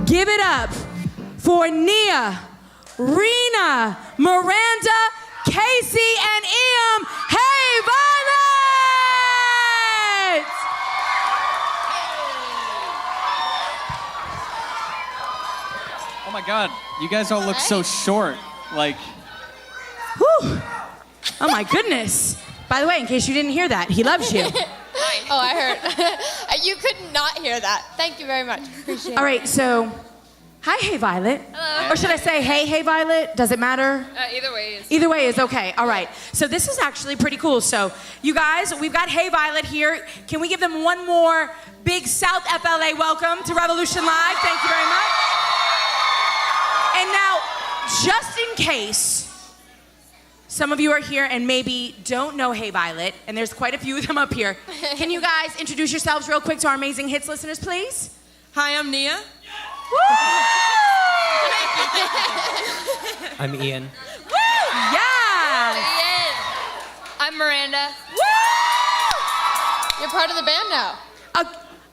Give it up for Nia, Rena, Miranda, Casey, and Em. Hey, Violet! Oh my God, you guys all look so short. Like, Whew. Oh my goodness. By the way, in case you didn't hear that, he loves you. Oh, I heard. You could not hear that. Thank you very much. Appreciate it. All right, so, hi, Hey Violet. Hello. Or should I say, hey Violet? Does it matter? Either way is. Either way is okay. All right. So this is actually pretty cool. So you guys, we've got Hey Violet here. Can we give them one more big South FLA welcome to Revolution Live? Thank you very much. And now, just in case some of you are here and maybe don't know Hey Violet, and there's quite a few of them up here, can you guys introduce yourselves real quick to our amazing hits listeners, please? Hi, I'm Nia. I'm Ian. Woo! Yeah! I'm Miranda. You're part of the band now.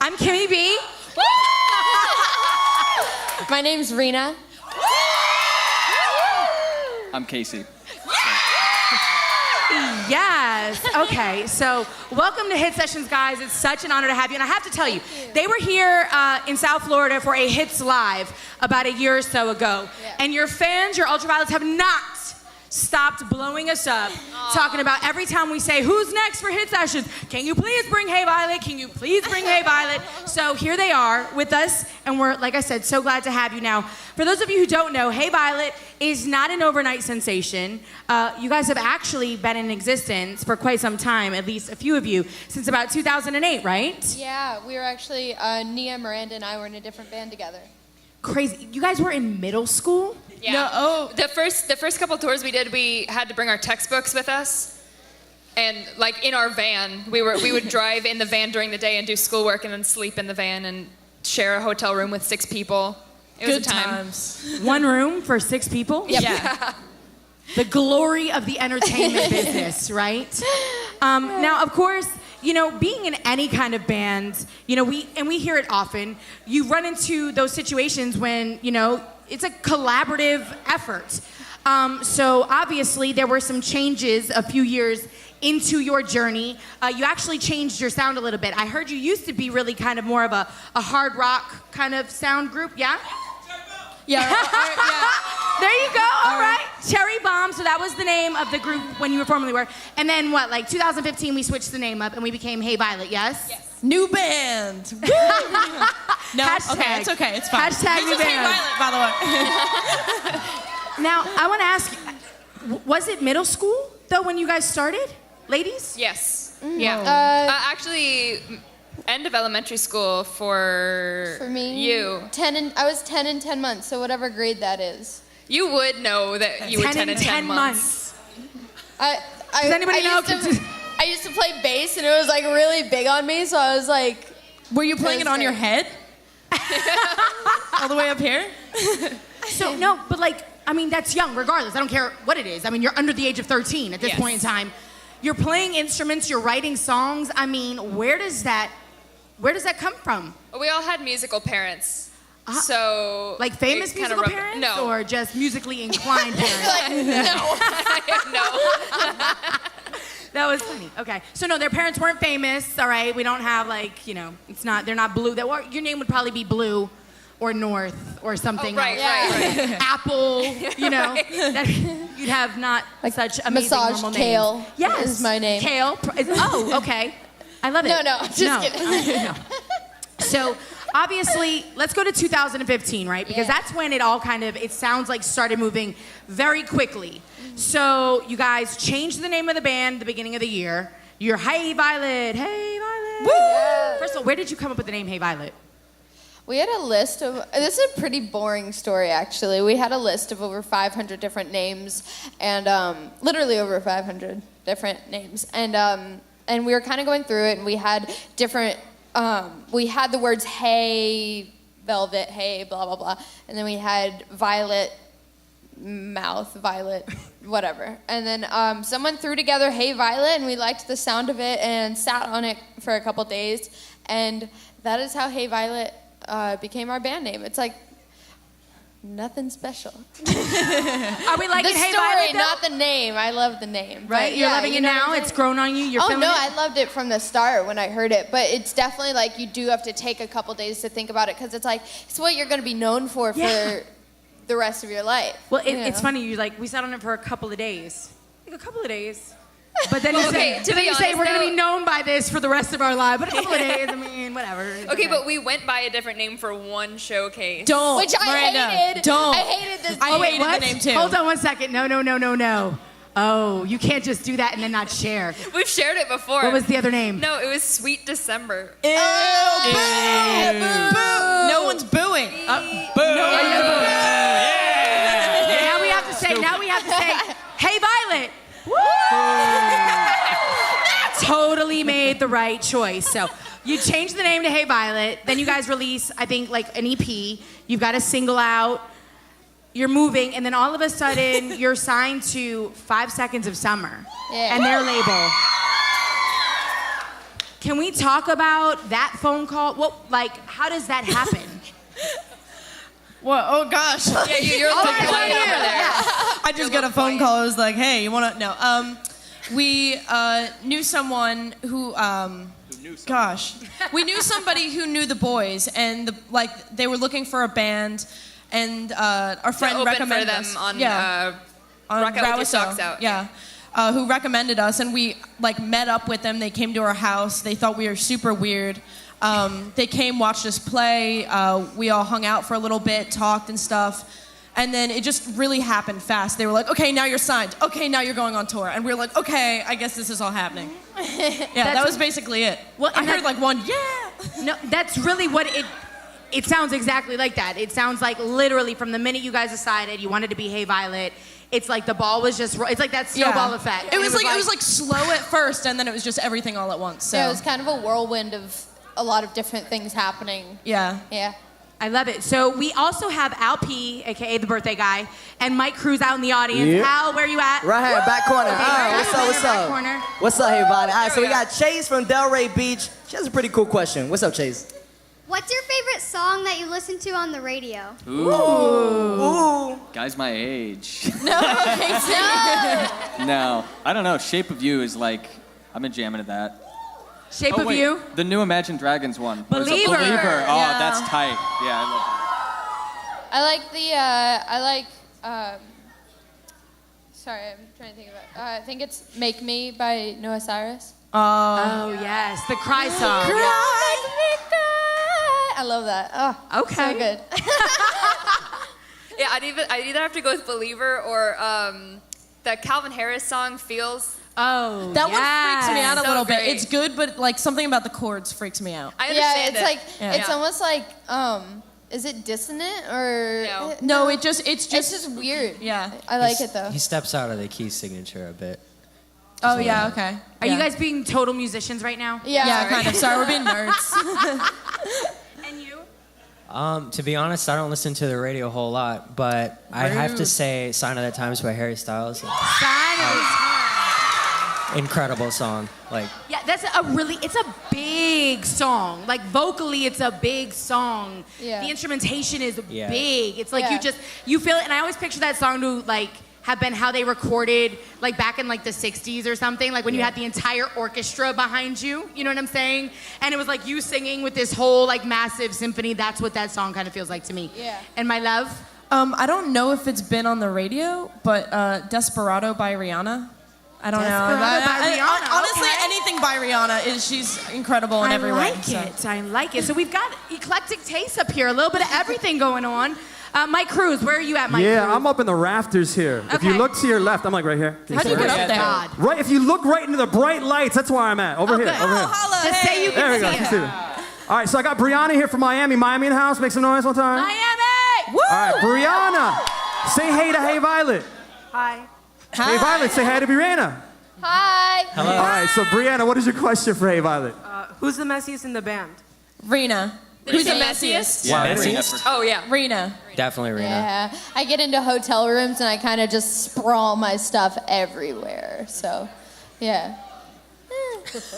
I'm Kimmy B. My name's Rena. I'm Casey. Yes. Okay. So, welcome to Hit Sessions, guys. It's such an honor to have you. And I have to tell you, they were here in South Florida for a Hits Live about a year or so ago. Yeah. And your fans, your Ultraviolets, have not stopped blowing us up, talking about every time we say, who's next for Hit Sessions? Can you please bring Hey Violet? Can you please bring Hey Violet? So here they are with us, and we're, like I said, so glad to have you now. For those of you who don't know, Hey Violet is not an overnight sensation. You guys have actually been in existence for quite some time, at least a few of you, since about 2008, right? Yeah, we were actually, Nia, Miranda, and I were in a different band together. Crazy. You guys were in middle school? Yeah. No, oh. The first couple tours we did, we had to bring our textbooks with us, and like in our van, we would drive in the van during the day and do schoolwork, and then sleep in the van and share a hotel room with 6 people. It was Good a time. times. One room for 6 people? Yep. Yeah. The glory of the entertainment business, right? Now, of course, you know, being in any kind of band, you know, we hear it often, you run into those situations when, you know, it's a collaborative effort. So obviously there were some changes a few years into your journey. You actually changed your sound a little bit. I heard you used to be really kind of more of a hard rock kind of sound group, yeah? Yeah. There you go, all right. Cherry Bomb, so that was the name of the group when you were formerly were. And then what, like 2015, we switched the name up and we became Hey Violet, yes? Yes. New band. Woo! No, Hashtag. okay, it's okay, it's fine. Hashtag This new is Hey band. Violet, by the way. Now, I want to ask, was it middle school, though, when you guys started? Ladies? Yes. Yeah. Actually, end of elementary school for me, you. I was 10 and 10 months, so whatever grade that is. You would know that you were 10 and 10 months. Does anybody know? I used to play bass, and it was like really big on me, so I was like... Were you playing it on your head? All the way up here? So, no, but like, I mean, that's young, regardless. I don't care what it is. I mean, you're under the age of 13 at this point in time. You're playing instruments, you're writing songs. I mean, where does that come from? We all had musical parents. So like famous musical parents? No. Or just musically inclined parents? Like, no. No. That was funny. Okay. So no, their parents weren't famous, all right? We don't have like, you know, they're not Blue. Your name would probably be Blue or North or something. Oh, right. Apple, you know. You'd have not like such amazing Massage normal Kale names. Yes. is my name. Kale. Oh, okay. I love it. No, just kidding. No. So obviously, let's go to 2015, right? Because that's when it all it sounds like started moving very quickly. So you guys changed the name of the band at the beginning of the year. You're Hey Violet, Hey Violet. Woo! Yeah. First of all, where did you come up with the name Hey Violet? We had a list of, this is a pretty boring story actually. We had a list of over 500 different names and literally over 500 different names. And we were kind of going through it and we had different, we had the words hey, velvet, hey, blah, blah, blah. And then we had violet, mouth, violet, whatever. And then someone threw together Hey Violet and we liked the sound of it and sat on it for a couple days. And that is how Hey Violet became our band name. It's like Nothing special. Are we liking The Hey story, Violet, though? not the name. I love the name. Right? But You're yeah, loving you it know now? what I'm It's saying? grown on you? You're Oh feeling no, it? I loved it from the start when I heard it. But it's definitely like you do have to take a couple days to think about it because it's like it's what you're going to be known for the rest of your life. Well, you it's know? funny. You like we sat on it for a couple of days. Like a couple of days. But then you Okay, say, to be you say honest, we're gonna though- be known by this for the rest of our lives. But a couple of days, I mean, whatever. It's Okay, but we went by a different name for one showcase. Don't. Which I Miranda, hated. Don't. I hated this. I wait, hated what? the name too. Hold on one second. No. Oh, you can't just do that and then not share. We've shared it before. What was the other name? No, it was Sweet December. Ew, boo. No one's booing. Now we have to say, Hey Violet. Woo! Totally made the right choice. So you changed the name to Hey Violet. Then you guys release, I think, like an EP. You've got a single out. You're moving, and then all of a sudden, you're signed to 5 Seconds of Summer and their label. Can we talk about that phone call? How does that happen? What? Oh gosh. Yeah, you're looking quiet over there. I just got a phone call. It was like, hey, you wanna? No. We knew someone who. Gosh, we knew somebody who knew the boys, and they were looking for a band, and our friend open recommended for them us. on On Rock Out With Your Rawaso. Socks Out. Yeah. Who recommended us, and we met up with them. They came to our house. They thought we were super weird. They came, watched us play. We all hung out for a little bit, talked and stuff. And then it just really happened fast. They were like, okay, now you're signed. Okay, now you're going on tour. And we were like, okay, I guess this is all happening. Yeah, that was basically it. Well, I and heard that- one, yeah. No, that's really what it sounds exactly like that. It sounds like literally from the minute you guys decided you wanted to be Hey Violet, it's like the ball was just, it's like that snowball effect. It was like slow at first, and then it was just everything all at once. So. Yeah, it was kind of a whirlwind of a lot of different things happening. Yeah. Yeah. I love it. So we also have Al P, aka the birthday guy, and Mike Cruz out in the audience. Yep. Al, where you at? Right here, back corner. Okay, All right, right what's back up? corner. What's up, everybody? All right, so we we got Chase from Delray Beach. She has a pretty cool question. What's up, Chase? What's your favorite song that you listen to on the radio? Ooh. Guys my age. No. No, I don't know. Shape of You is like, I've been jamming to that. Shape Oh, of wait, You. The new Imagine Dragons one. What is it? Believer. Believer. Oh, Yeah. that's tight. Yeah, I love that. Sorry, I'm trying to think of it. I think it's Make Me by Noah Cyrus. Oh yes, the cry song. Make me cry. I love that. Oh, Okay. so good. Yeah, I'd either have to go with Believer or the Calvin Harris song Feels. Oh, That one freaks me out a So little bit. great. It's good, but something about the chords freaks me out. I Yeah, understand it's it. like it's Yeah. almost like is it dissonant or No. No, it's just It's just weird. yeah. I like it though. He steps out of the key signature a bit. Oh yeah, okay. Are Yeah. you guys being total musicians right now? Yeah. Yeah, kind of. Sorry, we're being nerds. And you? To be honest, I don't listen to the radio a whole lot, but I have to Rude. say Sign of the Times by Harry Styles. Sign of the Times. Incredible song. Like, Yeah, it's a big song. Like vocally, it's a big song. Yeah. The instrumentation is Yeah. big. It's like Yeah. you feel it. And I always picture that song to like have been how they recorded like back in like the 60s or something. Like when you Yeah. had the entire orchestra behind you. You know what I'm saying? And it was like you singing with this whole like massive symphony. That's what that song kind of feels like to me. Yeah. And my love. I don't know if it's been on the radio, but Desperado by Rihanna. I don't know. Desperado by Rihanna, Honestly, okay. anything by Rihanna she's incredible in every way. I like it. So we've got eclectic tastes up here. A little bit of everything going on. Mike Cruz, where are you at, Mike Yeah, Cruz? I'm up in the rafters here. If you Okay. look to your left, I'm like right here. How do you get up there? God. Right, if you look right into the bright lights, that's where I'm at. Over here, good. over here. Holla, Just say you There we can go. see Let's it. do it. All right, so I got Brianna here from Miami. Miami in the house. Make some noise one time. Miami! Woo! All right, Brianna, say hey to Hey Violet. Hi. Hey Violet, say hi to Brianna. Hi. All right, so Brianna, what is your question for Hey Violet? Who's the messiest in the band? Rena. Who's the messiest? Yeah, Wow, Rena that's- for- Oh yeah. Rena. definitely Rena. Yeah. I get into hotel rooms and I kind of just sprawl my stuff everywhere. So, yeah.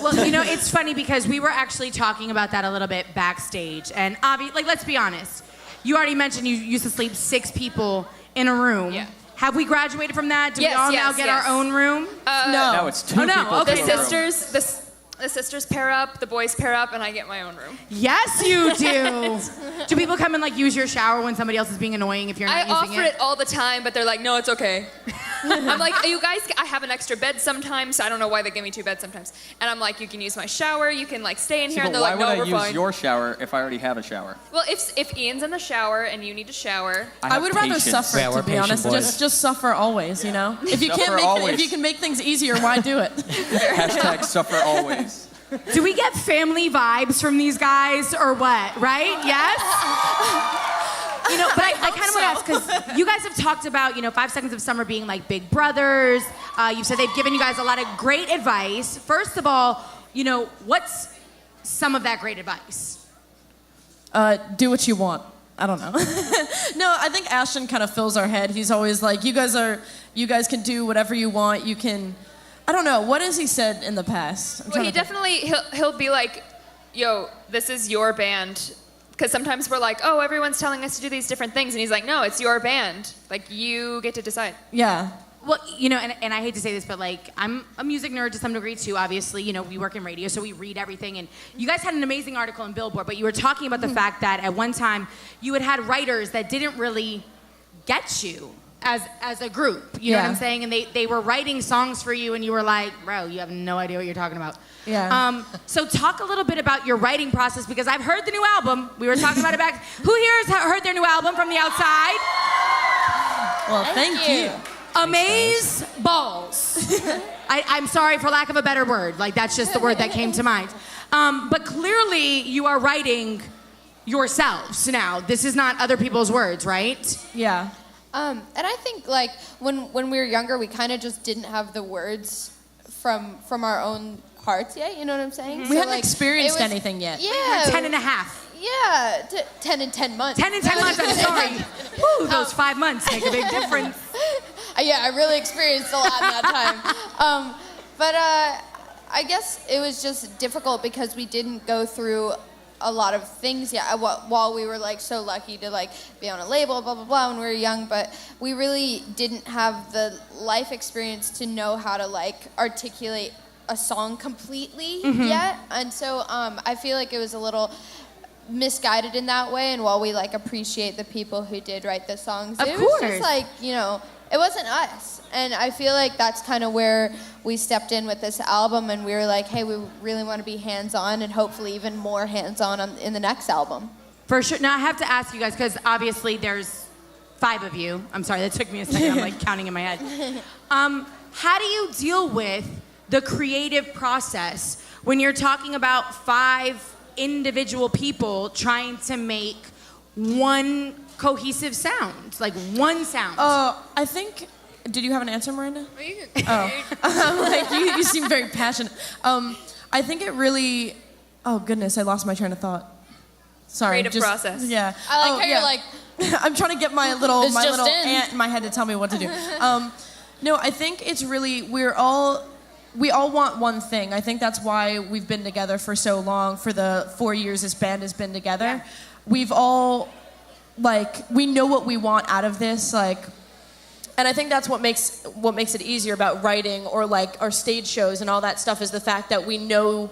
Well, you know, it's funny because we were actually talking about that a little bit backstage. And let's be honest. You already mentioned you used to sleep 6 people in a room. Yeah. Have we graduated from that? Do we Yes, all yes, now get yes. our own room? No, it's 2 Oh, no, people. okay. to The a room. the sisters pair up, the boys pair up, and I get my own room. Yes, you do. Do people come and like use your shower when somebody else is being annoying if you're I not using offer it all the time, but they're like, no, it's okay. I'm like, you guys, I have an extra bed sometimes, so I don't know why they give me 2 beds sometimes. And I'm like, you can use my shower, you can like stay in See, here, but and they're why like, would no, I we're use fine. your shower if I already have a shower? Well, if Ian's in the shower and you need to shower, I would rather suffer, Yeah, we're to be patient honest. boys. Just suffer always, you know? If you Suffer can't make always. if you can make things easier, why do it? Hashtag suffer always. Do we get family vibes from these guys or what? Right? Yes? You know, but I kind of want to ask, because you guys have talked about, 5 Seconds of Summer being like big brothers. You've said they've given you guys a lot of great advice. First of all, what's some of that great advice? Do what you want. I don't know. No, I think Ashton kind of fills our head. He's always like, you guys can do whatever you want. You can, I don't know. What has he said in the past? well, he definitely, he'll be like, yo, this is your band. Because sometimes we're like, oh, everyone's telling us to do these different things. And he's like, no, it's your band. Like, you get to decide. Yeah. Well, and I hate to say this, but like, I'm a music nerd to some degree too, obviously. We work in radio, so we read everything. And you guys had an amazing article in Billboard, but you were talking about the fact that at one time you had writers that didn't really get you as a group. You know what I'm saying? And they were writing songs for you, and you were like, bro, you have no idea what you're talking about. Yeah. So talk a little bit about your writing process, because I've heard the new album. We were talking about it back. Who here has heard their new album from the outside? Well, thank you. Amaze balls. I'm sorry for lack of a better word. Like, that's just the word that came to mind. But clearly you are writing yourselves now. This is not other people's words, right? Yeah. And I think like when we were younger, we kind of just didn't have the words from our own hearts yet. You know what I'm saying? We hadn't experienced anything yet. Yeah. 10 and a half. Yeah, 10 and 10 months. 10 and 10 months, I'm sorry. Woo, those 5 months make a big difference. Yeah, I really experienced a lot in that time. But I guess it was just difficult because we didn't go through a lot of things yet while we were like so lucky to like be on a label, blah, blah, blah, when we were young. But we really didn't have the life experience to know how to like articulate a song completely yet. And so I feel like it was a little misguided in that way. And while we like appreciate the people who did write the songs, Of it course. was just like, it wasn't us. And I feel like that's kind of where we stepped in with this album, and we were like, hey, we really want to be hands-on and hopefully even more hands-on in the next album. For sure. Now I have to ask you guys, because obviously there's 5 of you. I'm sorry, that took me a second. I'm like counting in my head. How do you deal with the creative process when you're talking about 5 individual people trying to make one cohesive sound, like one sound? I think. Did you have an answer, Miranda? Like you seem very passionate. I think it really. Oh goodness, I lost my train of thought. Sorry. Creative process. Yeah. I like how you're like, I'm trying to get my little This just in. ant in my head to tell me what to do. No, I think it's really we all want one thing. I think that's why we've been together for so long. For the 4 years this band has been together, Yeah. we've all we know what we want out of this, and I think that's what makes it easier about writing or like our stage shows and all that stuff is the fact that we know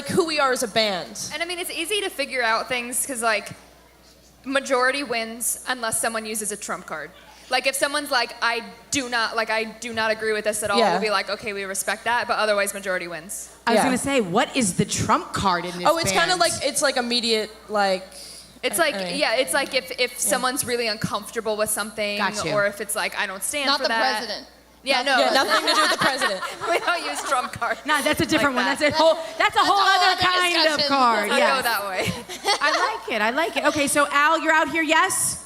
who we are as a band. And I mean, it's easy to figure out things because like majority wins unless someone uses a trump card. Like if someone's like, I do not agree with this at all, Yeah. we'll be like, okay, we respect that, but otherwise majority wins. I was Yeah. gonna say, what is the trump card in this Oh, it's kind of band? it's like immediate It's like, I mean, yeah, it's like if someone's really uncomfortable with something, Got you. or if it's like, I don't stand not for the that. president. Yeah, no. Yeah, nothing to do with the president. We don't use trump cards. No, that's a different Like one. that. That's a whole other kind of discussion. card. I'll Yeah, go that way. I like it. Okay, so Al, you're out here, yes?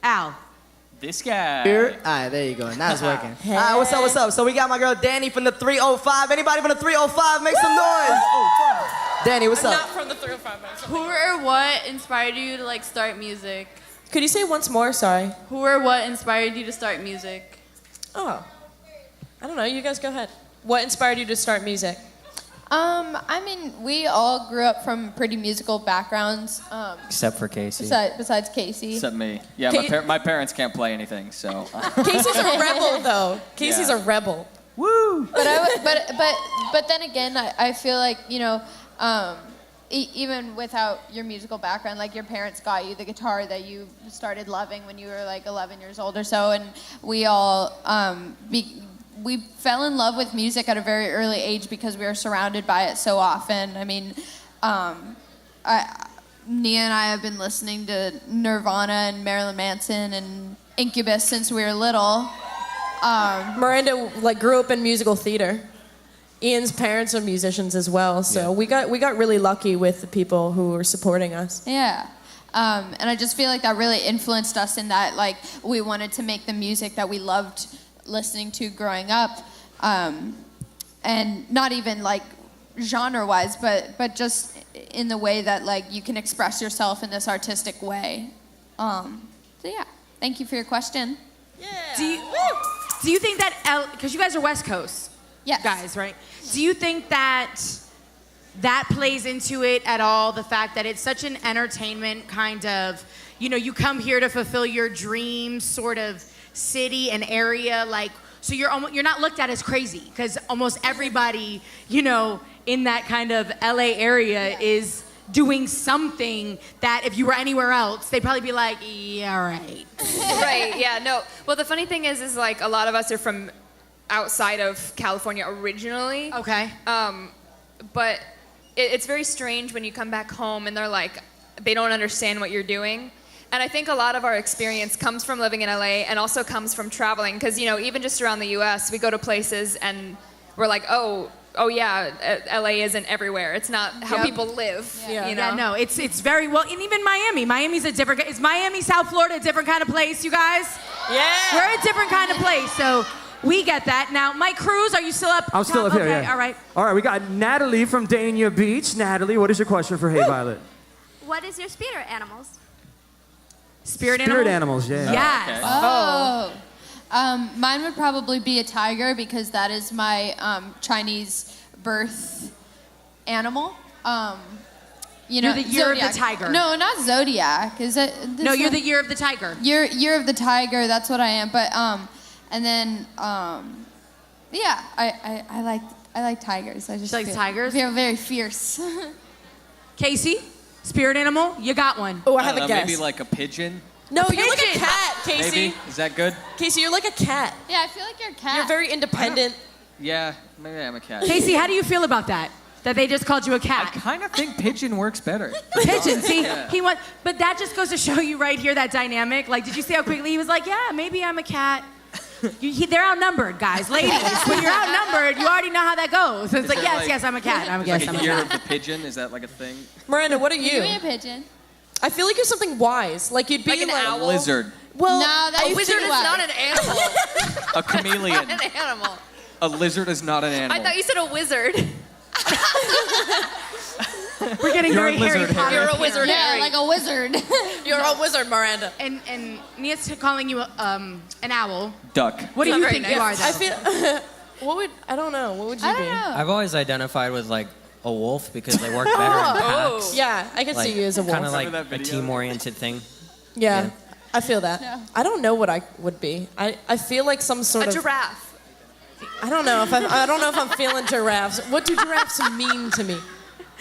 Al. This guy. Here. All right, there you go. Now it's working. All right, what's up? So we got my girl Danny from the 305. Anybody from the 305? Make some noise. Danny, what's up? Not from the 305. Who or what inspired you to like start music? Could you say once more? Sorry. Who or what inspired you to start music? Oh, I don't know. You guys go ahead. What inspired you to start music? I mean, we all grew up from pretty musical backgrounds. Except for Casey. Besides Casey. Except me. Yeah, my parents can't play anything, so. Casey's a rebel, though. Casey's a rebel. Woo! But then again, I feel like, you know, even without your musical background, like your parents got you the guitar that you started loving when you were like 11 years old or so, and we all we fell in love with music at a very early age because we were surrounded by it so often. I mean, Nia and I have been listening to Nirvana and Marilyn Manson and Incubus since we were little. Miranda grew up in musical theater. Ian's parents are musicians as well, so we got really lucky with the people who were supporting us. Yeah. And I just feel like that really influenced us in that, like, we wanted to make the music that we loved listening to growing up, and not even like genre-wise, but just in the way that like you can express yourself in this artistic way. So yeah, thank you for your question. Yeah. Do you think that because you guys are West Coast guys, right? Do you think that plays into it at all? The fact that it's such an entertainment kind of, you know, you come here to fulfill your dreams, sort of city and area, like, so you're not looked at as crazy because almost everybody, you know, in that kind of LA area is doing something that if you were anywhere else, they'd probably be like, yeah, right. Right, yeah, no. Well, the funny thing is like a lot of us are from outside of California originally. Okay. But it's very strange when you come back home and they're like, they don't understand what you're doing. And I think a lot of our experience comes from living in LA and also comes from traveling. Because, you know, even just around the US, we go to places and we're like, oh yeah, LA isn't everywhere. It's not how people live. Yeah. You know? Yeah, no, it's very well, and even Miami. Miami's a different, is Miami, South Florida a different kind of place, you guys? Yeah. We're a different kind of place, so we get that. Now, Mike Cruz, are you still up? I'm still up here, yeah. All right. All right, we got Natalie from Dania Beach. Natalie, what is your question for Hey Violet? What is your spirit animals? Spirit animals, yeah. Yes. Oh. Mine would probably be a tiger because that is my Chinese birth animal. You know, you're the year Zodiac. of the tiger. No, not Zodiac. Is it? No, you're the year of the tiger. Year of the tiger. That's what I am. But and then yeah, I like tigers. I just She likes tigers? They're very fierce. Casey, spirit animal, you got one. Oh, I have a guess. Maybe like a pigeon. No, you're like a cat, Casey. Maybe. Is that good? Casey, you're like a cat. Yeah, I feel like you're a cat. You're very independent. Yeah, maybe I'm a cat. Casey, how do you feel about that? That they just called you a cat? I kind of think pigeon works better. Pigeon, see, Yeah. he wants, but that just goes to show you right here that dynamic. Like, did you see how quickly he was like, yeah, maybe I'm a cat. They're outnumbered, guys, ladies. When you're outnumbered, you already know how that goes. So it's like, yes, I'm a cat. I'm a cat. Like a year of the pigeon, is that like a thing? Miranda, what are you? You're a pigeon. I feel like you're something wise. Like you'd be Like an owl? A lizard. Well, No, that's A wizard is not an animal. A chameleon. Not an animal. A lizard is not an animal. I thought you said a wizard. We're getting You're a very Harry lizard, Potter. You're a wizard, Yeah, Harry. like a wizard. You're a wizard, Miranda. And Nia's calling you an owl. Duck. What do Not you very think nice. you are, though? I feel. I don't know. What would you I be? don't know. I've always identified with like a wolf because they work better in packs. Yeah, I can Like, see you as a wolf. Kind of like Remember that a video? team-oriented thing. Yeah, Yeah. I feel that. Yeah. I don't know what I would be. I feel like some sort A of. giraffe. I don't know if I don't know if I'm feeling giraffes. What do giraffes mean to me?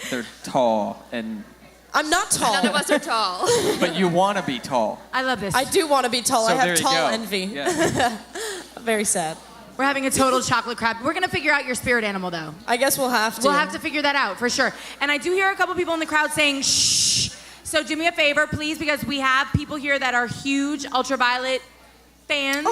They're tall, and I'm not tall. None of us are tall. but you want to be tall. I love this. I do want to be tall. So I there have you tall go. envy. Yeah. Very sad. We're having a total chocolate crab. We're gonna figure out your spirit animal, though. I guess we'll have to. We'll have to figure that out for sure. And I do hear a couple people in the crowd saying shh. So do me a favor, please, because we have people here that are huge Ultraviolet fans and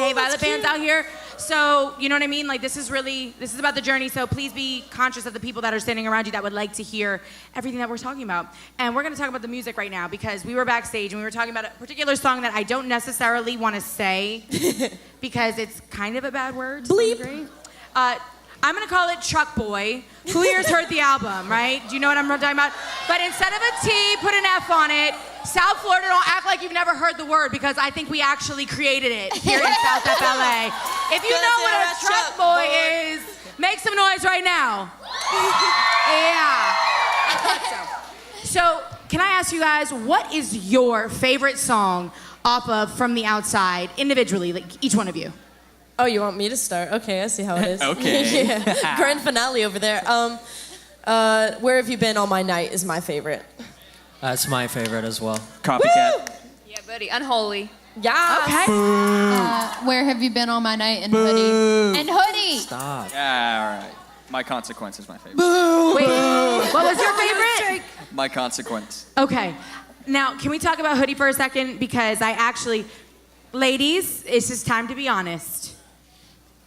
Hey Violet fans out here. So you know what I mean? Like this is about the journey. So please be conscious of the people that are standing around you that would like to hear everything that we're talking about. And we're gonna talk about the music right now because we were backstage and we were talking about a particular song that I don't necessarily want to say because it's kind of a bad word. to some Bleep. degree. I'm gonna call it Truck Boy. Who here's heard the album, right? Do you know what I'm talking about? But instead of a T, put an F on it. South Florida, don't act like you've never heard the word because I think we actually created it here in South FLA. If you know what a Truck Boy is, make some noise right now. Yeah. I thought so. So, can I ask you guys, what is your favorite song off of From the Outside, individually, like each one of you? Oh, you want me to start? Okay, I see how it is. Okay. Yeah. Grand finale over there. Where Have You Been All My Night is my favorite. That's my favorite as well. Copycat. Yeah, buddy. Unholy. Yeah. Okay. Where Have You Been All My Night and Hoodie. And Hoodie. Stop. Yeah, all right. My Consequence is my favorite. Wait, what was your favorite? My Consequence. Okay. Now, can we talk about Hoodie for a second? Because I actually, ladies, it's just time to be honest.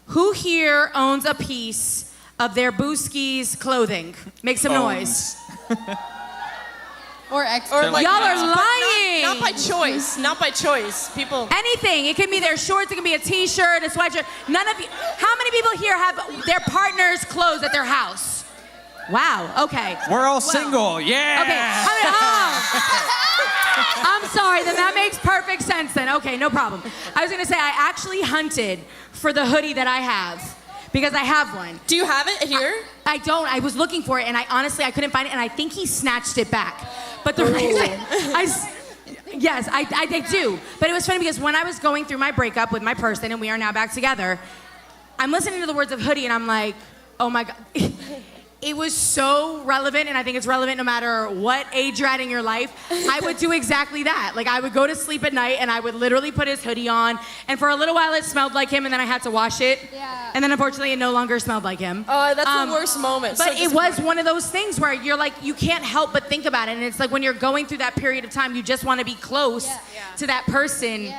Who here owns a piece of their Booskies clothing? Make some noise. Or extra. Like, Y'all are lying. Not by choice. Not by choice. People. Anything. It can be their shorts. It can be a T-shirt, a sweatshirt. None of you. How many people here have their partner's clothes at their house? Wow. Okay. We're all single. Yeah. Okay. I'm sorry. Then that makes perfect sense. Then okay, no problem. I was gonna say I actually hunted for the hoodie that I have because I have one. Do you have it here? I don't. I was looking for it, and I couldn't find it, and I think he snatched it back. But the reason yes, I do. But it was funny because when I was going through my breakup with my person, and we are now back together, I'm listening to the words of Hoodie, and I'm like, oh my God. It was so relevant, and I think it's relevant no matter what age you're at in your life. I would do exactly that. Like, I would go to sleep at night, and I would literally put his hoodie on, and for a little while it smelled like him, and then I had to wash it. Yeah. And then unfortunately it no longer smelled like him. Oh, that's the worst moment. But it was one of those things where you're like, you can't help but think about it, and it's like when you're going through that period of time, you just want to be close to that person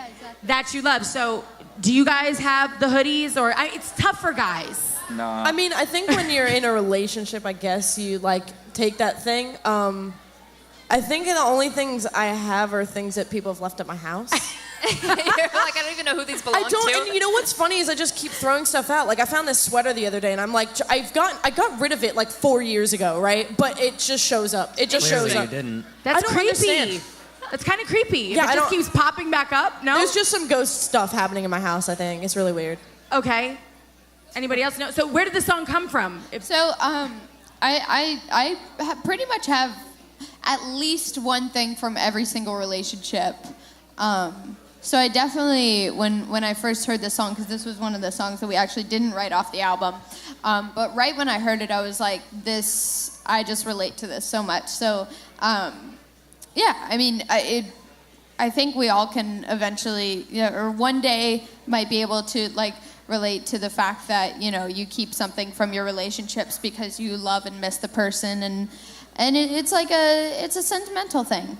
that you love. So, do you guys have the hoodies, or it's tough for guys? No. I mean, I think when you're in a relationship, I guess you like take that thing. I think the only things I have are things that people have left at my house. You're like, I don't even know who these belong I don't, to. and you know what's funny is I just keep throwing stuff out. Like I found this sweater the other day, and I'm like, I got rid of it like 4 years ago, right? But it just shows up. It just Clearly shows up. you didn't. That's I don't creepy. understand. That's kind of creepy. Yeah, If it just keeps popping back up. No. There's just some ghost stuff happening in my house. I think it's really weird. Okay. Anybody else know? So where did the song come from? So I pretty much have at least one thing from every single relationship. So I definitely, when I first heard this song, because this was one of the songs that we actually didn't write off the album, but right when I heard it, I was like, I just relate to this so much. So yeah, I mean, I think we all can eventually, or one day might be able to like relate to the fact that, you keep something from your relationships because you love and miss the person, and it's like it's a sentimental thing,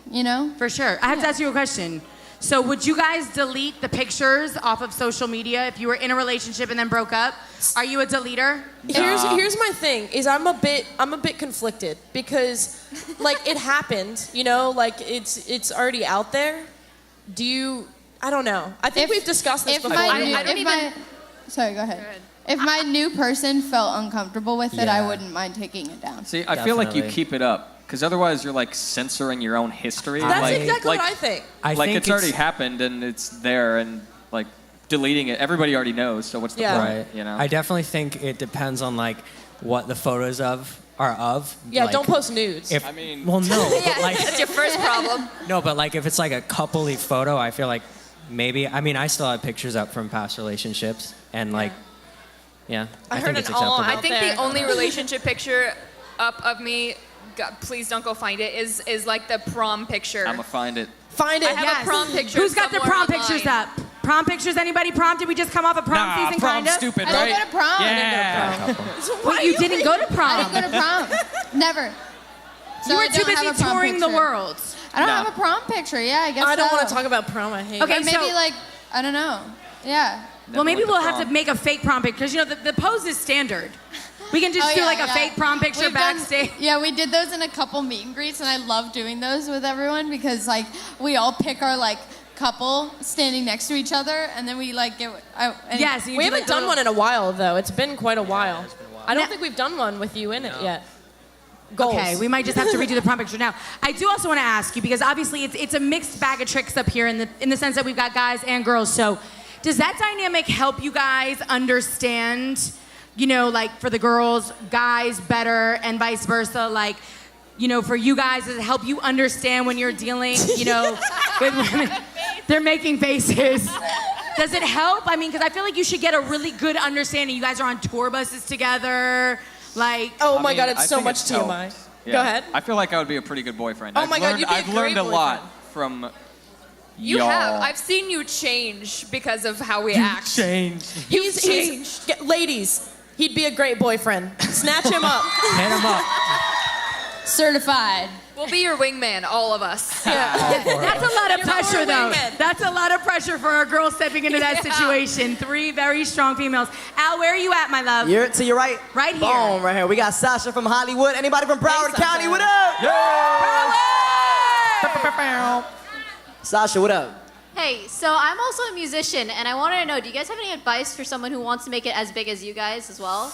For sure. I have to ask you a question. So would you guys delete the pictures off of social media if you were in a relationship and then broke up? Are you a deleter? Here's my thing is I'm a bit conflicted because like it happened, like it's already out there. I don't know. I think we've discussed this before. Sorry, go ahead. If my new person felt uncomfortable with it, I wouldn't mind taking it down. See, I feel like you keep it up because otherwise you're like censoring your own history. That's exactly what I think. It's already happened and it's there, and like deleting it, everybody already knows. So what's the point? Right. I definitely think it depends on like what the photos are of. Yeah, like, don't post nudes. Well, no. Yeah, but like, that's your first problem. No, but like if it's like a coupley photo, I feel like maybe. I mean, I still have pictures up from past relationships, and like, I think it's acceptable. I think the only relationship picture up of me, God, please don't go find it, is like the prom picture. I'ma find it. Find it. I have a prom picture. Who's got their prom pictures up? Prom pictures? Anybody prom? Did we just come off of prom season? Prom's Kinda? stupid, I right? didn't go to prom. Yeah. Wait, you didn't go to prom? I didn't go to prom. Never. So You were I too don't have busy a prom touring the picture. world. I don't have a prom picture. Yeah, I guess I don't so. want to talk about prom. I hate Okay, it. Or maybe like, I don't know. Yeah. Well, maybe went to we'll have prom. to make a fake prom picture because the pose is standard. We can just do like a fake prom picture backstage. We did those in a couple meet and greets, and I love doing those with everyone because like we all pick our like couple standing next to each other, and then we like get. Yes, We haven't done one in a while though. It's been quite a while. I don't think we've done one with you in it yet. Goals. Okay, we might just have to redo the prom picture now. I do also want to ask you because obviously it's a mixed bag of tricks up here in the sense that we've got guys and girls. So, does that dynamic help you guys understand you know, like for the girls, guys better and vice versa? Like, you know, for you guys, does it help you understand when you're dealing, you know, with women? They're making faces. Does it help? I mean, because I feel like you should get a really good understanding. You guys are on tour buses together. Like, Oh my mean, God, I it's so think much it TMI. helps. Yeah. Go ahead. I feel like I would be a pretty good boyfriend. Oh my God, you'd be a I've learned great a lot boyfriend. from You y'all. have. I've seen you change because of how we act. He's ladies, he'd be a great boyfriend. Snatch him up. Hit him up. Certified. We'll be your wingman, all of us. that's a lot of pressure, though. wingman. That's a lot of pressure for a girl stepping into that situation. 3 very strong females. Al, where are you at, my love? You're to your right. Right here. Boom, right here. We got Sasha from Hollywood. Anybody from Broward Sasha. County? What up? Sasha, what up? Hey, so I'm also a musician, and I wanted to know, do you guys have any advice for someone who wants to make it as big as you guys as well?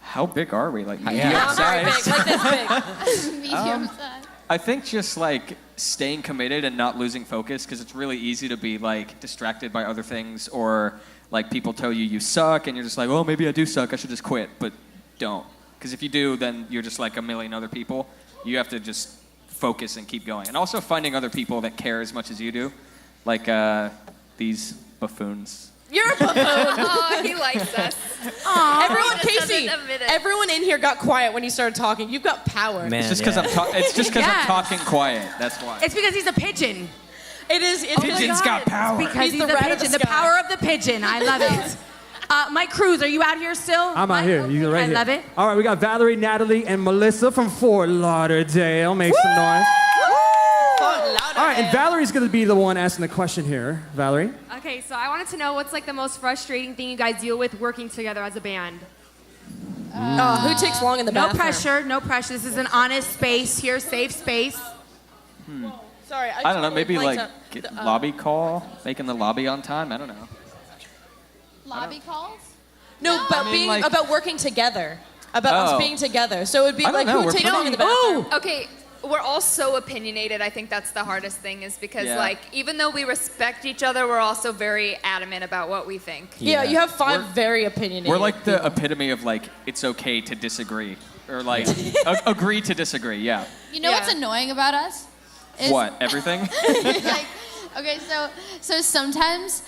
How big are we? Like medium Yeah. Not very big, size? like this big. Medium size. I think just like staying committed and not losing focus, because it's really easy to be like distracted by other things, or like people tell you you suck and you're just like, oh, maybe I do suck, I should just quit. But don't, because if you do, then you're just like a million other people. You have to just focus and keep going. And also finding other people that care as much as you do, like these buffoons. You're a buffoon. Oh, he likes us. Everyone, He just Casey, doesn't admit it. everyone in here got quiet when you started talking. You've got power. Man, It's just because Yes. I'm talking quiet. That's why. It's because he's a pigeon. It is. It's Pigeon's got power. Because he's the a rat of pigeon. the The sky. power of the pigeon. I love it. Mike Cruz, are you out here still? I'm out Mike? here. You're right I here. love it. All right, we got Valerie, Natalie, and Melissa from Fort Lauderdale. Make some noise. All right, and Valerie's going to be the one asking the question here. Valerie? Okay, so I wanted to know what's like the most frustrating thing you guys deal with working together as a band? Who takes long in the No bathroom? pressure, no pressure. This is an honest space here, safe space. Sorry, I don't know. Maybe blanked like out. get lobby call, making the lobby on time. I don't know. Lobby calls? No, about mean, being like- about working together. About us Oh. being together. So it would be I don't like know, who we're takes pretty- long in the bathroom. Okay, we're all so opinionated. I think that's the hardest thing is because, Yeah. like, even though we respect each other, we're also very adamant about what we think. Yeah, you have 5 We're- very opinionated. We're like the epitome of like it's okay to disagree or like agree to disagree. Yeah. You know what's annoying about us? Is- What? Everything? like, okay, so sometimes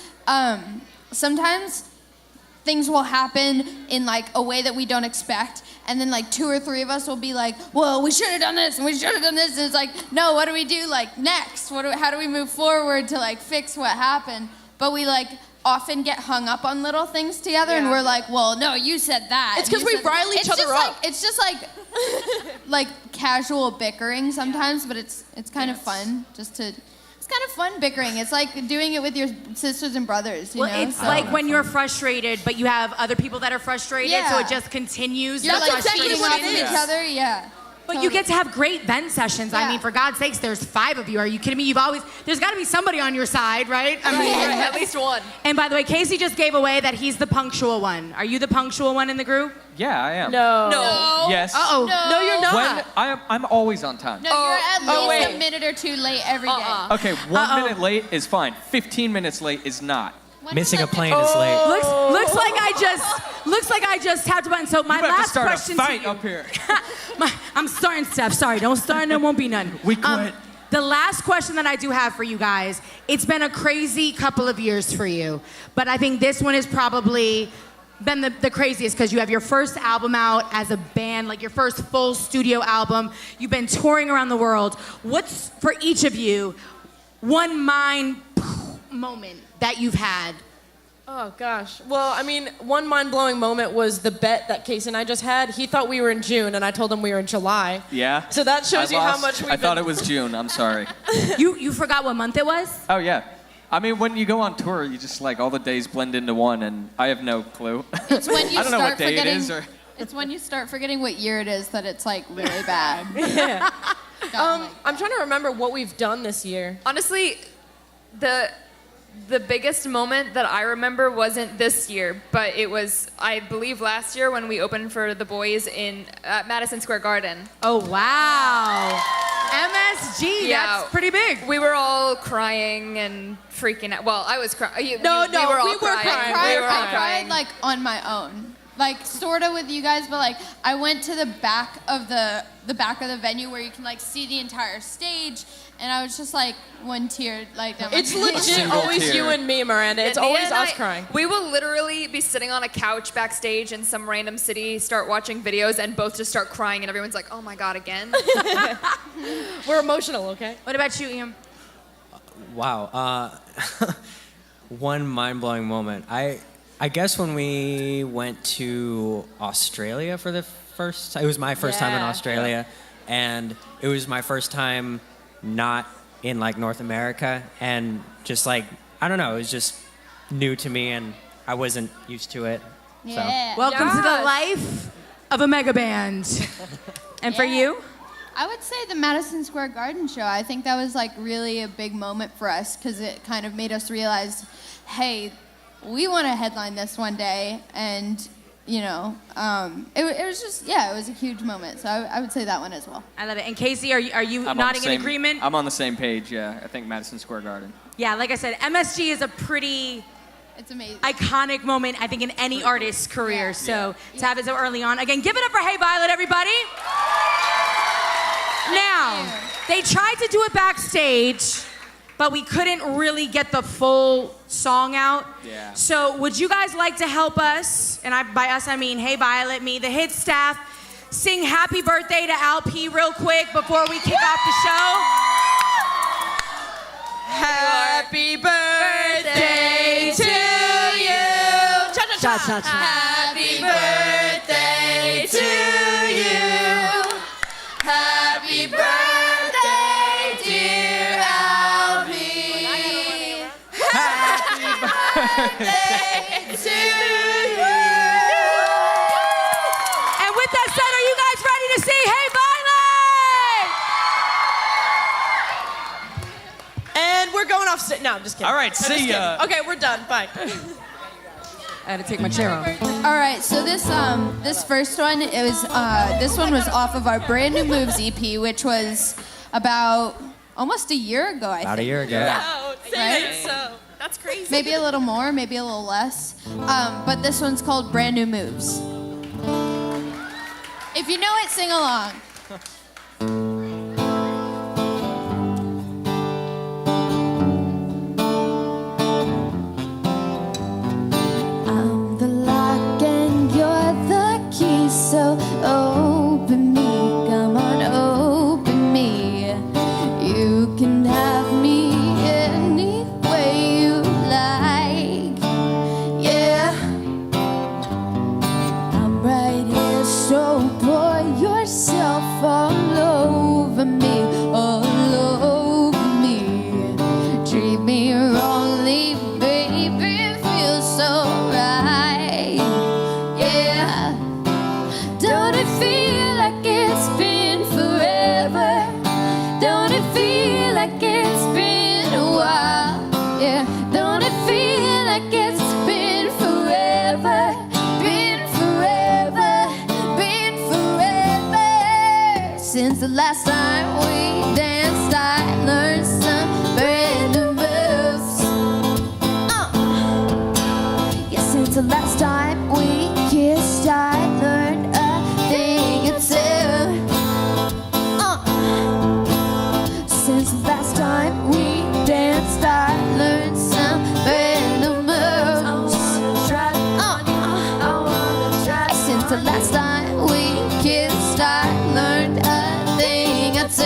things will happen in like a way that we don't expect, and then like 2 or 3 of us will be like, well, we should have done this and we should have done this, and it's like, no, what do we do like next? How do we move forward to like fix what happened? But we like often get hung up on little things together, and we're like, well, no, you said that. It's 'cause You we said- rile each It's other just up. Like, it's just like like casual bickering sometimes, but it's kind of fun just to. It's kind of fun bickering. It's like doing it with your sisters and brothers. You Well, know? it's So- like when you're frustrated, but you have other people that are frustrated, so Yeah. it just continues. You're the like frustration. feeding off of each other. Yeah. But you get to have great vent sessions. I Yeah. mean, for God's sakes, there's 5 of you. Are you kidding me? There's got to be somebody on your side, right? I mean, At least one. And by the way, Casey just gave away that he's the punctual one. Are you the punctual one in the group? Yeah, I am. No. Yes. Uh-oh. No, you're not. When I'm always on time. No, you're at least wait. a minute or 2 late every day. Okay, 1 minute late is fine. 15 minutes late is not. Missing a plane is late. Looks like I just tapped a button. So my You have to last start question a fight to you. up here. I'm starting stuff. Sorry, don't start and there won't be none. We quit. The last question that I do have for you guys, it's been a crazy couple of years for you, but I think this one has probably been the craziest because you have your first album out as a band, like your first full studio album. You've been touring around the world. What's, for each of you, one mind moment that you've had? Oh gosh. Well, I mean, one mind-blowing moment was the bet that Casey and I just had. He thought we were in June, and I told him we were in July. Yeah. So that shows I you how lost. much we've I thought been- it was June. I'm sorry. You forgot what month it was? Oh yeah. I mean, when you go on tour, you just like all the days blend into one, and I have no clue. It's when you I don't know start what day forgetting. it is, or It's when you start forgetting what year it is that it's like really bad. Yeah. I'm trying to remember what we've done this year. Honestly, the biggest moment that I remember wasn't this year, but it was, I believe, last year when we opened for the boys at Madison Square Garden. Oh, wow. MSG, Yeah. that's pretty big. We were all crying and freaking out. Well, I was crying. No, we were all we were crying. I We were all cried crying. like on my own. like sort of with you guys, but like I went to the back of the venue where you can like see the entire stage, and I was just like one tear like down my It's face. legit Single always tear. you and me, Miranda. It's Nia always and us I- crying. We will literally be sitting on a couch backstage in some random city, start watching videos, and both just start crying, and everyone's like, "Oh my god, again!" We're emotional, okay? What about you, Ian? Wow. One mind-blowing moment. I guess when we went to Australia for the first time, it was my first time in Yeah. Australia, and it was my first time not in like North America, and just like, I don't know, it was just new to me, and I wasn't used to it. Yeah. Welcome to the Yes. life of a mega band. And for Yeah. you? I would say the Madison Square Garden show. I think that was like really a big moment for us because it kind of made us realize, hey, we want to headline this one day, and you know, it was just it was a huge moment. So I would say that one as well. I love it. And Casey, are you I'm on nodding the same, in agreement? I'm on the same page, yeah. I think Madison Square Garden. Yeah, like I said, MSG is a pretty It's amazing. iconic moment, I think, in any artist's career. Yeah. So to have it so early on. Again, give it up for Hey Violet, everybody. Now, they tried to do it backstage, but we couldn't really get the full song out. Yeah. So would you guys like to help us, and by us I mean Hey Violet, me, the hit staff, sing Happy Birthday to Al P real quick before we kick off the show? Happy birthday to you. Cha-cha-cha. Happy birthday to you. Happy birthday, dear Albie. Happy birthday to you. And with that said, are you guys ready to sing Hey Violet? And we're going off. No, I'm just kidding. All right, I'm just see kidding. ya. Okay, we're done. Bye. I had to take my chair off. All right, so this first one, it was this one was off of our brand new Moves EP, which was about almost a year ago, I About a think. year ago. Oh, Right? so that's crazy. Maybe a little more, maybe a little less. But this one's called Brand New Moves. If you know it, sing along. I'm the lock and you're the key, so open me, come on, open me. You can have me any way you like, yeah. I'm right here, so pour yourself all over me, all over me. Treat me wrongly, baby, feels so right, yeah. Don't it feel like it's been forever? Don't it feel like it's been a while? Yeah, don't it feel like it's been forever? Been forever, been forever. Since the last time we danced, I learned some brand new moves. Yeah, since the last time we kissed, I learned a thing or two. Since the last time we danced, I learned some brand new moves. Since the last time we kissed, I learned a thing or two.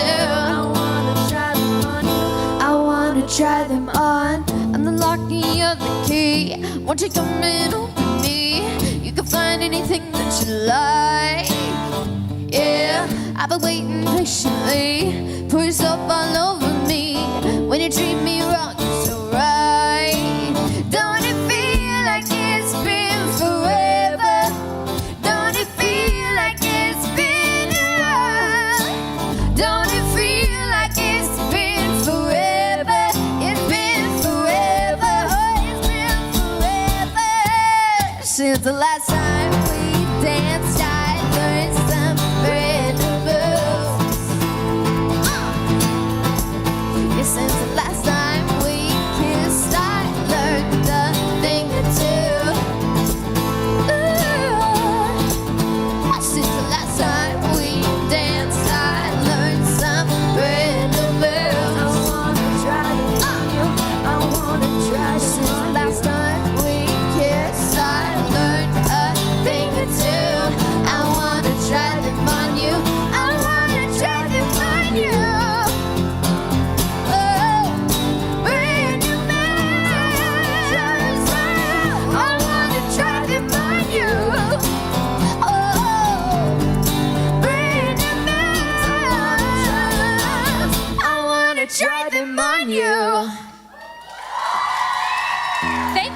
I wanna try them on. I'm the lock and you're the key. Won't you come and open me? You can find anything that you like. Yeah, I've been waiting patiently. Pour yourself all over me. When you treat me wrong, you're so right. Don't it feel like it's been forever? Don't it feel like it's been a while? Don't it feel like it's been forever? It's been forever. Oh, it's been forever. Since the last time we danced, I learned some brand new moves. Yeah, since the last time we kissed, I learned a thing or two. Ooh.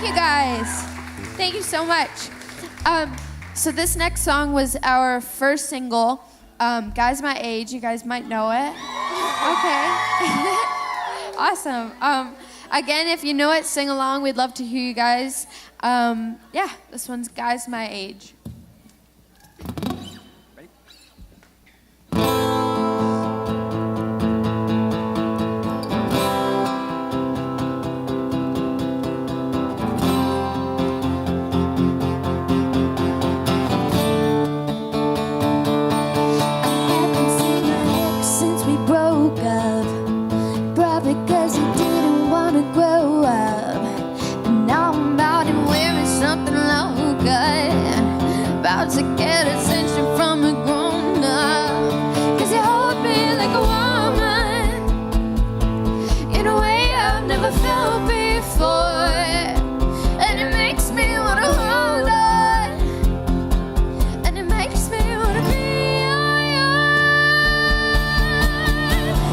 Thank you guys. Thank you so much. So this next song was our first single. Guys My Age, you guys might know it. Okay. Awesome. Again, if you know it, sing along. We'd love to hear you guys. Yeah, this one's Guys My Age. About to get attention from a grown up, 'cause you hold me like a woman in a way I've never felt before, and it makes me wanna hold on, and it makes me wanna be yours.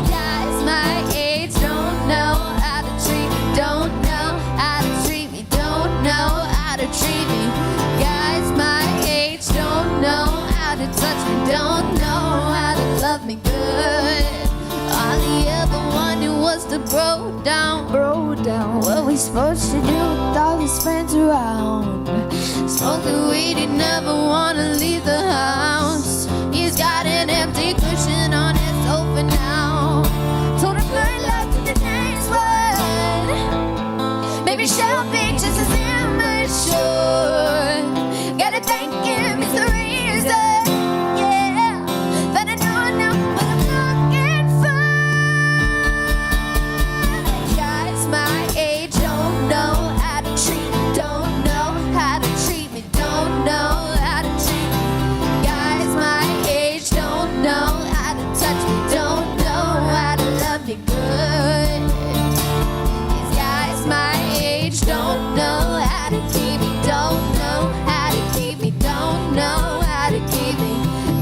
Guys my age don't know how to treat me, don't know how to treat me, don't know how to treat me. Guys my don't know how to touch me, don't know how to love me good. All the other one who was the bro down. What we supposed to do with all his friends around? Smoking weed, he never wanna leave the house. He's got an empty cushion on his sofa now. Told him learn life in the next one. Maybe she'll be just as immature. Gotta thank him, it's the reason, yeah, that I know what I'm looking for. Guys my age don't know how to treat me, don't know how to treat me, don't know how to treat me. Guys my age don't know how to touch me, don't know how to love me good. These guys my age don't know how to keep me, don't know how to keep me, don't know how to keep me.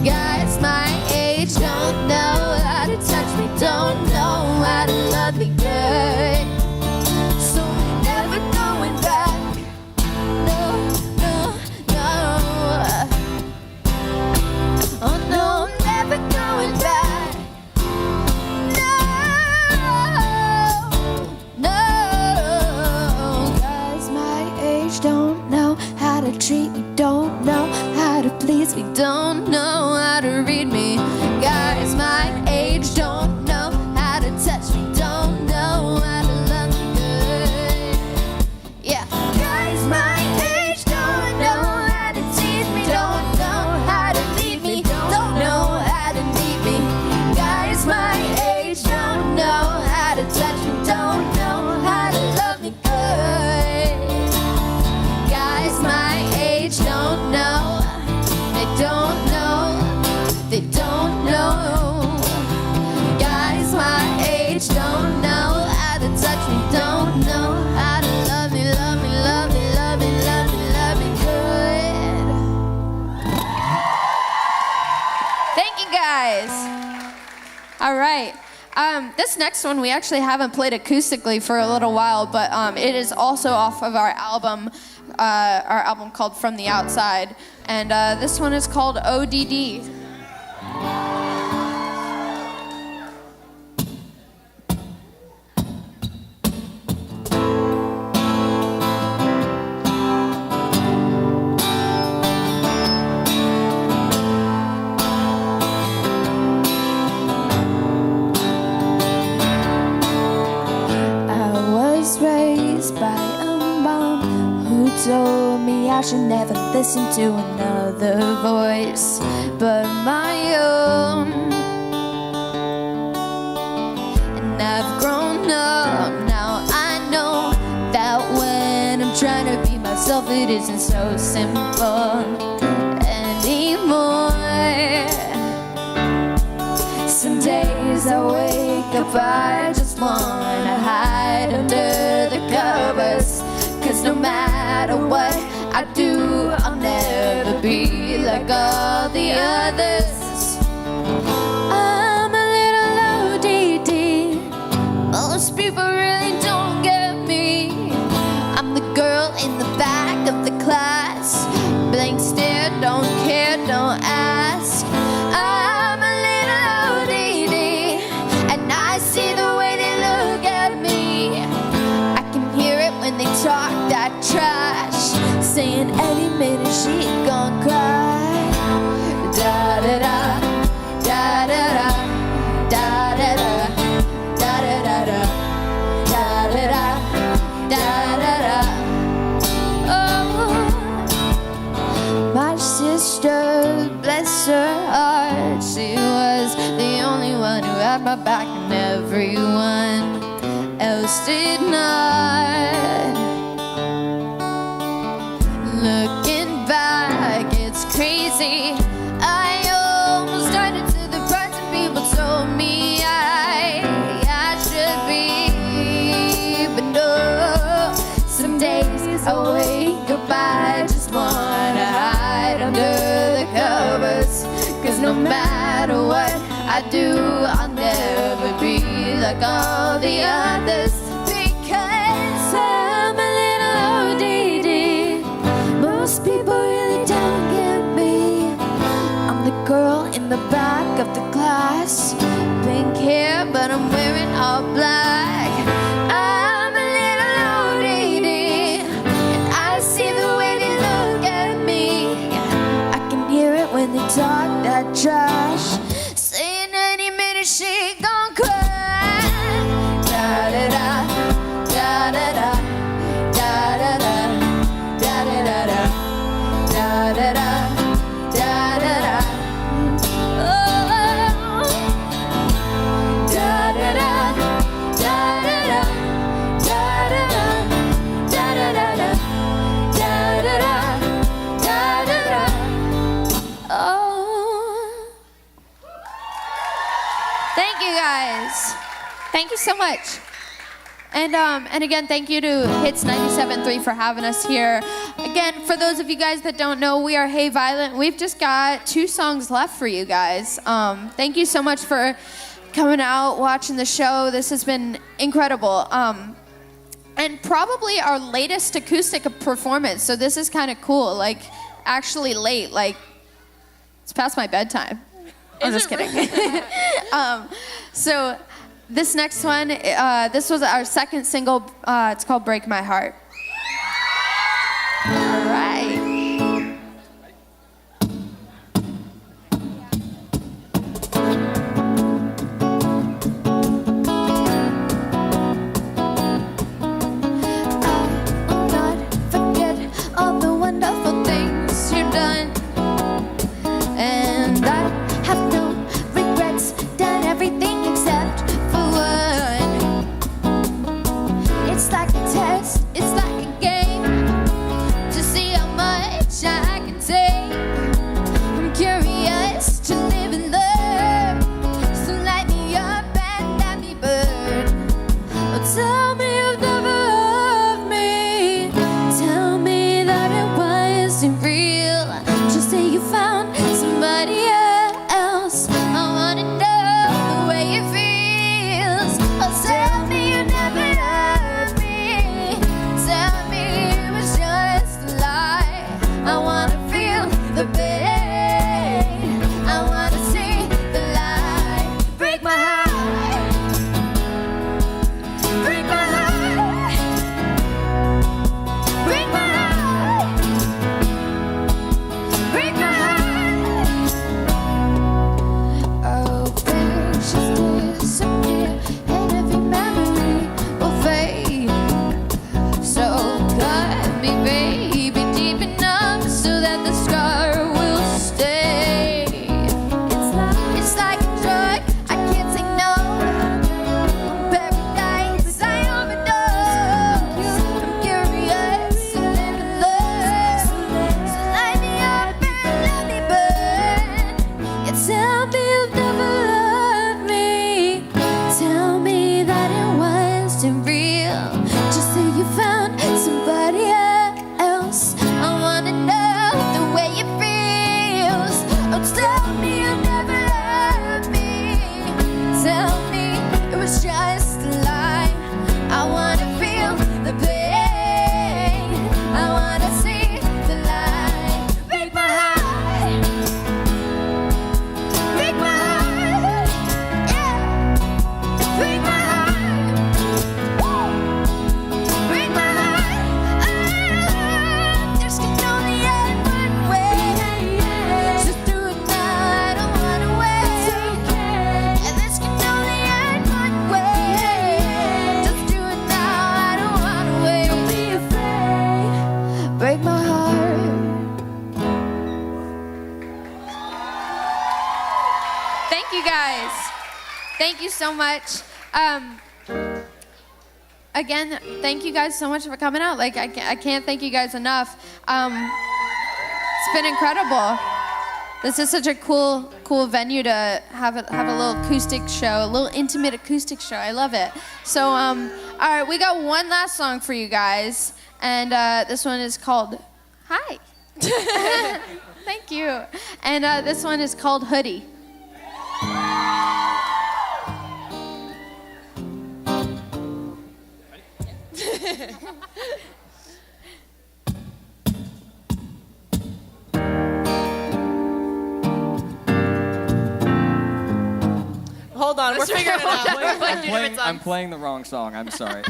Guys my age don't know how to touch me, don't know how to love me good. So never going back, no, no, no. Oh no, I'm never going back, no, no. Guys my age don't know how to treat me, don't know how to please me, don't know how to read me. Guys my age don't know how to touch me, don't know how to love me good. Yeah. Guys my age don't know how to tease me, don't know how to lead me, don't know how to need me. Guys my age don't know how to touch me, don't know how to love me good. Guys my age don't know, they don't know, they don't know. Guys my age don't know how to touch me, don't know how to love me, love me, love me, love me, love me, love me good. Thank you guys. All right. This next one we actually haven't played acoustically for a little while, but it is also off of our album called From the Outside, and this one is called O.D.D. By a mom who told me I should never listen to another voice but my own. And I've grown up, now I know that when I'm trying to be myself, it isn't so simple anymore. Some days I wake up, I just wanna hide under the covers, 'cause no matter what I do, I'll never be like all the others. I'm a little O.D.D. Most people really don't get me. I'm the girl had my back and everyone else did not. Looking back, it's crazy. I almost died into the price and people told me I should be, but no. Some days I wake up, I just wanna hide under the covers. 'Cause no matter what I do, I'll never be like all the others. Because I'm a little O.D.D. Most people really don't get me. I'm the girl in the back of the class. Pink hair, but I'm wearing all black. I'm a little O.D.D. And I see the way they look at me. I can hear it when they talk that trash. Saying any minute she gon' cry. Da da da, da da da, da da da, da da da, da da da, da da da. Oh, da da da, da da da, da da da, da da da, da da da, da da da. Oh. Thank you guys. Thank you so much. And again, thank you to Hits 97.3 for having us here. Again, for those of you guys that don't know, we are Hey Violent. We've just got 2 songs left for you guys. Thank you so much for coming out, watching the show. This has been incredible. And probably our latest acoustic performance. So this is kind of cool. Like, actually late. Like, it's past my bedtime. I'm just kidding. So this next one, this was our second single. It's called Break My Heart. All right. I'll not forget all the wonderful things you've done. And I have no regrets, done everything except for one. It's like a test, it's like a game, to see how much I can take. I'm curious to live and learn, so light me up and let me burn. Oh, tell me you've never loved me, tell me that it wasn't real. Just say you found somebody else. I wanna know the way it feels. Oh, tell me you never loved me, tell me it was just a lie. I wanna feel the pain, I wanna see the light. Break my heart, break my heart, break my heart, break my heart. Oh, pictures disappear and every memory will fade. So cut me, baby, deep enough so that the scar will stay. It's like a drug, I can't say no. Paradise, I overdose. I'm curious to live and learn. So light me up and let me burn. You tell me you've never loved me, tell me that it wasn't real. Just say you found somebody else. I wanna know the way it feels. Oh, tell me you never loved me, tell me it was just a lie. I wanna feel the pain, I wanna see the light. Break my heart, break my heart, yeah. Break my heart, woo. Break my heart. This can only end one way. Just do it now, I don't wanna wait. And this can only end one way. Just do it now, I don't wanna wait. Don't be afraid. Break my heart. Thank you guys. Thank you so much. Again, thank you guys so much for coming out. Like, I can't thank you guys enough. It's been incredible. This is such a cool venue to have a little acoustic show, a little intimate acoustic show. I love it. So, all right, we got one last song for you guys, and this one is called Hi. Thank you. And this one is called Hoodie. Hold on, we're figuring it out. I'm playing the wrong song. I'm sorry.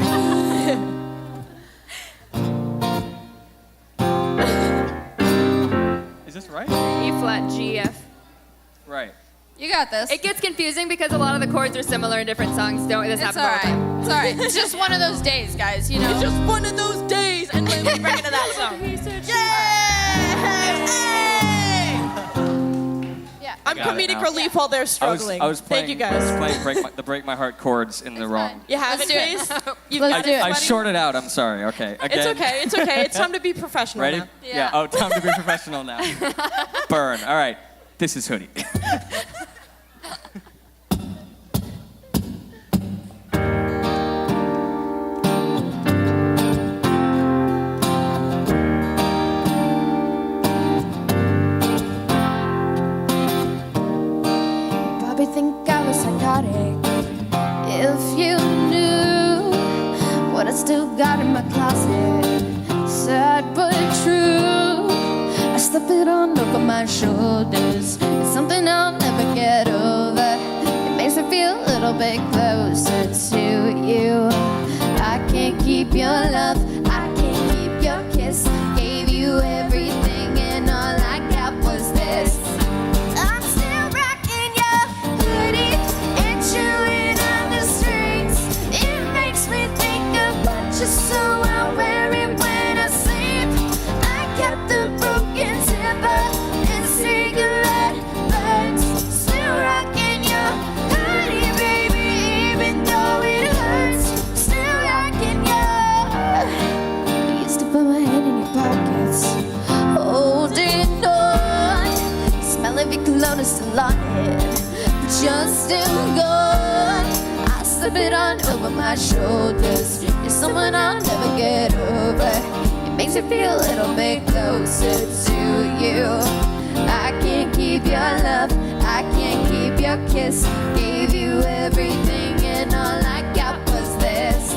Is this right? E flat G F. Right. You got this. It gets confusing because a lot of the chords are similar in different songs. Don't this It's happens all the time. alright. It's alright. It's just one of those days, guys, you know? It's just one of those days, and then we bring it to that song. Yeah. I'm got it comedic now. relief while they're struggling. I was playing, Thank you guys. I was playing break my heart chords in the wrong. You have Let's it, do it. Chase? You've Let's got do it. I buddy? shorted out. I'm sorry. Okay. Again. It's okay. It's okay. It's time to be professional Ready? now. Yeah. Oh, time to be professional now. Burn. All right. This is Hoodie. Probably think I was psychotic. If you knew what I still got in my closet, sad but true. I slip it on over my shoulders. It's something I'll never get over. It makes me feel a little bit closer to you. I can't keep your love, I can't keep your kiss. Gave you everything and all I got was this. I'm still rocking your hoodie and chewing on the strings. It makes me think about you, so I wear it when I sleep. I kept the broken zipper and cigarette butts. Still rocking your hoodie, baby, even though it hurts. Still rocking your. I used to put my hand in your pockets, holding on. Smell of your cologne is still on it, but you're still gone. I slip it on over my shoulders. You're someone I'll never get over. It makes me feel a little bit closer to you. I can't keep your love, I can't keep your kiss. Gave you everything and all I got was this.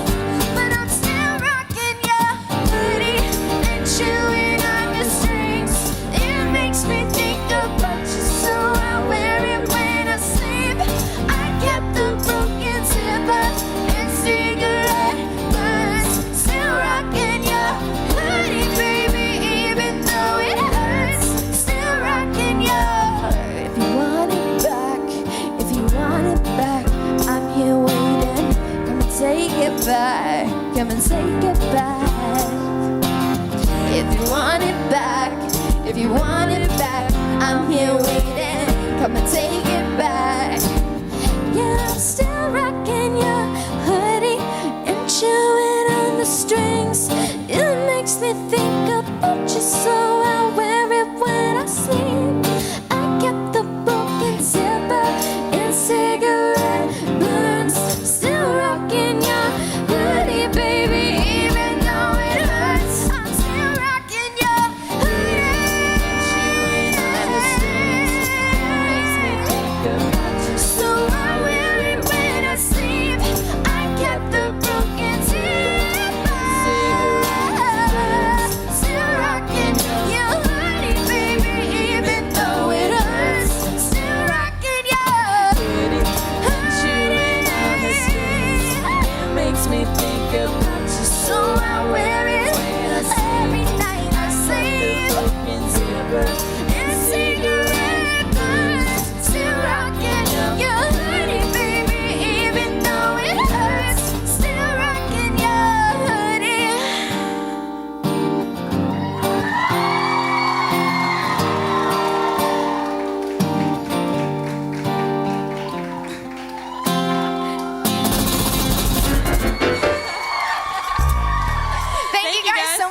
But I'm still rocking your hoodie and chewing on your strings. It makes me think about you, so I wear it when I sleep. I kept the broken zipper and cigarette burns. Still rocking your hoodie, baby, even though it hurts. Still rocking your. If you want it back, if you want it back, I'm here waiting. Come and take it back, come and take it back. If you want it back, if you want it back, I'm here waiting. Come and take it back. Yeah, I'm still rocking your hoodie and chewing on the strings. It makes me think about you, so I wear it when I sleep. I kept the broken zipper and cigarette burns. Still rocking your hoodie, baby, even though it hurts. I'm still rocking your hoodie. Chewing on the strings. Makes me think about you, so I wear it when I sleep. I kept the broken zipper. Still rocking, yeah.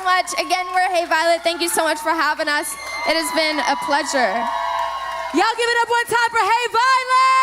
much. Again, we're Hey Violet. Thank you so much for having us. It has been a pleasure. Y'all give it up one time for Hey Violet!